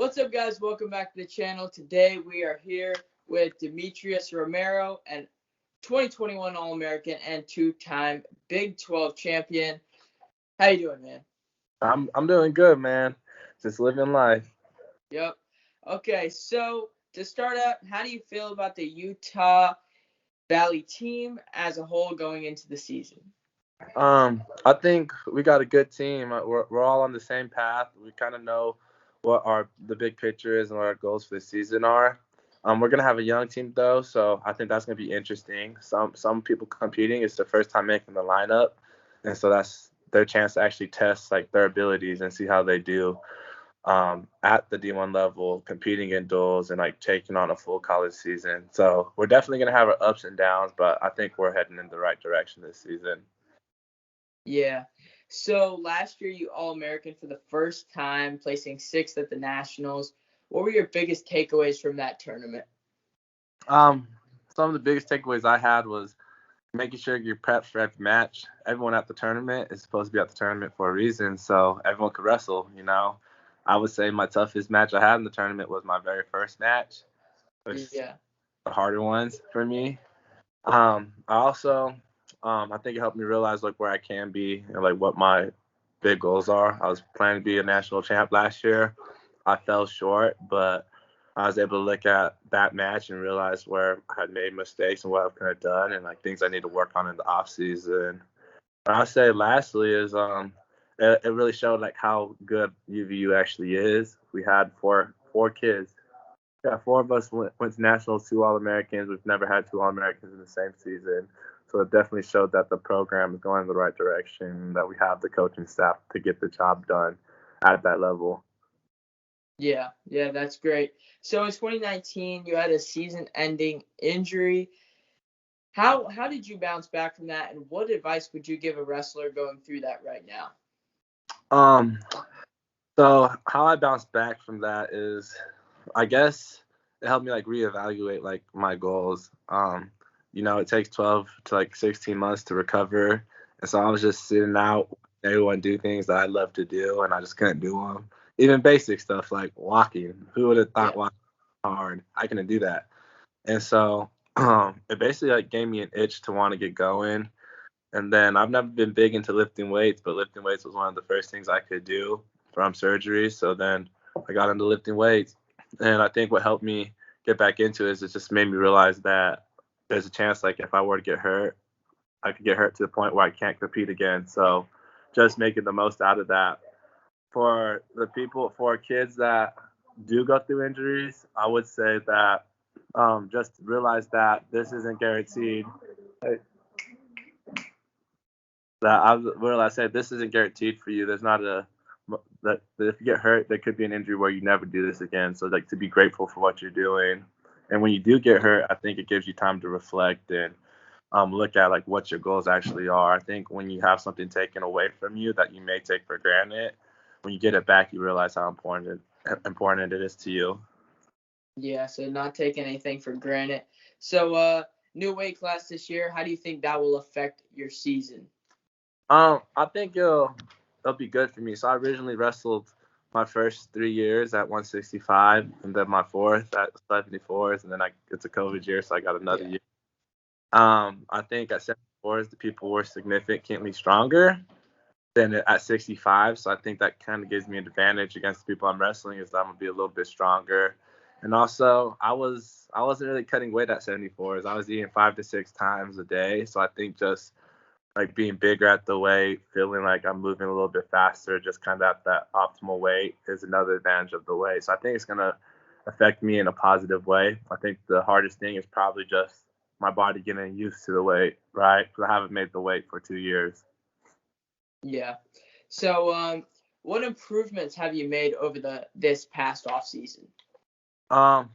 What's up, guys? Welcome back to the channel. Today we are here with Demetrius Romero, an 2021 All-American and two-time Big 12 champion. How you doing, man? I'm doing good, man. Just living life. Yep. Okay, so to start out, how do you feel about the Utah Valley team as a whole going into the season? I think we got a good team. We're all on the same path. We kind of know what the big picture is and what our goals for the season are. We're gonna have a young team though, so I think that's gonna be interesting. Some people competing, it's their first time making the lineup, and so that's their chance to actually test like their abilities and see how they do at the D1 level, competing in duels and like taking on a full college season. So we're definitely gonna have our ups and downs, but I think we're heading in the right direction this season. Yeah. So last year you All-American for the first time, placing 6th at the Nationals. What were your biggest takeaways from that tournament? Some of the biggest takeaways I had was making sure you're prepped for every match. Everyone at the tournament is supposed to be at the tournament for a reason, so everyone could wrestle, I would say my toughest match I had in the tournament was my very first match, which is Yeah. the harder ones for me. I think it helped me realize like where I can be and like what my big goals are. I was planning to be a national champ last year. I fell short, but I was able to look at that match and realize where I had made mistakes and what I could have done and like things I need to work on in the off season. And I'll say lastly is it really showed like how good UVU actually is. We had four kids. Yeah, four of us went to nationals, 2 All-Americans. We've never had 2 All-Americans in the same season. So it definitely showed that the program is going in the right direction, that we have the coaching staff to get the job done at that level. Yeah, that's great. So in 2019, you had a season-ending injury. How did you bounce back from that, and what advice would you give a wrestler going through that right now? So how I bounced back from that is, I guess it helped me like reevaluate like my goals. It takes 12 to like 16 months to recover, and so I was just sitting out everyone do things that I love to do, and I just couldn't do them. Even basic stuff like walking. Who would have thought walking hard? I couldn't do that, and so it basically like gave me an itch to want to get going. And then I've never been big into lifting weights, but lifting weights was one of the first things I could do from surgery. So then I got into lifting weights. And I think what helped me get back into it is it just made me realize that there's a chance, like, if I were to get hurt, I could get hurt to the point where I can't compete again. So just making the most out of that. For kids that do go through injuries, I would say that just realize that this isn't guaranteed. I said this isn't guaranteed for you. There's not that if you get hurt, there could be an injury where you never do this again. So like to be grateful for what you're doing, and when you do get hurt, I think it gives you time to reflect and look at like what your goals actually are. I think when you have something taken away from you that you may take for granted, when you get it back, you realize how important it is to you. Yeah, so not taking anything for granted. So new weight class this year, how do you think that will affect your season? I think it'll be good for me. So I originally wrestled my first 3 years at 165, and then my fourth at 74s, and then it's a COVID year, so I got another year. I think at 74s the people were significantly stronger than at 65, so I think that kind of gives me an advantage against the people I'm wrestling, is that I'm gonna be a little bit stronger. And also, I wasn't really cutting weight at 74s. I was eating 5 to 6 times a day, so I think just like being bigger at the weight, feeling like I'm moving a little bit faster, just kind of at that optimal weight is another advantage of the weight. So I think it's going to affect me in a positive way. I think the hardest thing is probably just my body getting used to the weight, right? Because I haven't made the weight for 2 years. Yeah. So what improvements have you made over this past off season? So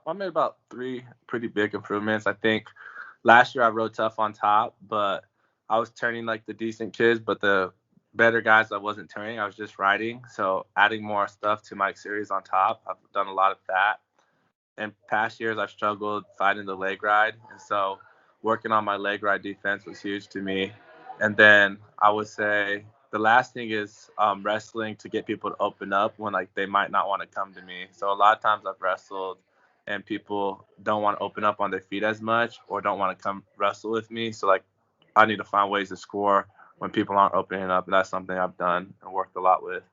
I made about 3 pretty big improvements. I think last year I rode tough on top, but I was turning like the decent kids, but the better guys I wasn't turning. I was just riding. So adding more stuff to my series on top. I've done a lot of that. In past years, I've struggled fighting the leg ride. And so working on my leg ride defense was huge to me. And then I would say the last thing is wrestling to get people to open up when like they might not want to come to me. So a lot of times I've wrestled and people don't want to open up on their feet as much or don't want to come wrestle with me. So like I need to find ways to score when people aren't opening up. And that's something I've done and worked a lot with.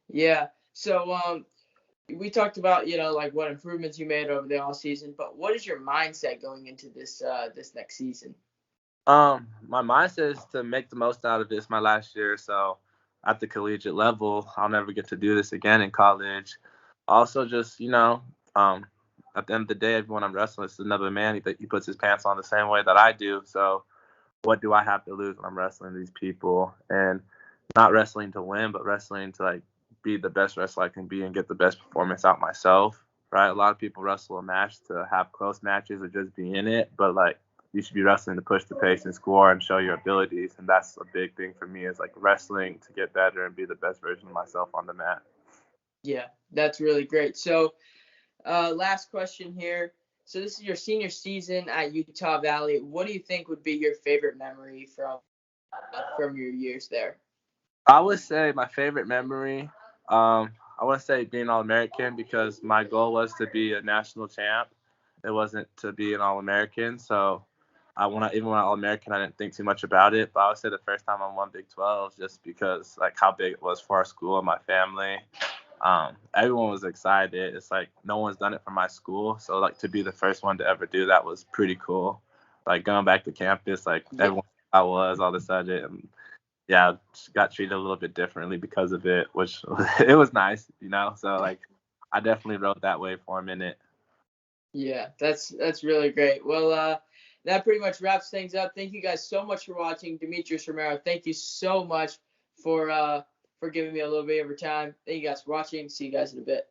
Yeah. So we talked about, like what improvements you made over the off season, but what is your mindset going into this next season? My mindset is to make the most out of this my last year. So at the collegiate level, I'll never get to do this again in college. Also, just at the end of the day, everyone I'm wrestling is another man. He puts his pants on the same way that I do. So what do I have to lose when I'm wrestling these people? And not wrestling to win, but wrestling to like be the best wrestler I can be and get the best performance out myself. Right? A lot of people wrestle a match to have close matches or just be in it, but like you should be wrestling to push the pace and score and show your abilities. And that's a big thing for me is like wrestling to get better and be the best version of myself on the mat. Yeah, that's really great. So last question here. So this is your senior season at Utah Valley. What do you think would be your favorite memory from your years there? I would say my favorite memory, I want to say being All-American because my goal was to be a national champ. It wasn't to be an All-American. So even when I All-American, I didn't think too much about it. But I would say the first time I won Big 12 just because like how big it was for our school and my family. Everyone was excited. It's like no one's done it for my school. So like to be the first one to ever do that was pretty cool. Like going back to campus, like everyone I was all of a sudden. And, yeah, got treated a little bit differently because of it, which it was nice, So like, I definitely rode that wave for a minute. Yeah, that's really great. Well, that pretty much wraps things up. Thank you guys so much for watching. Demetrius Romero, thank you so much for giving me a little bit of your time. Thank you guys for watching. See you guys in a bit.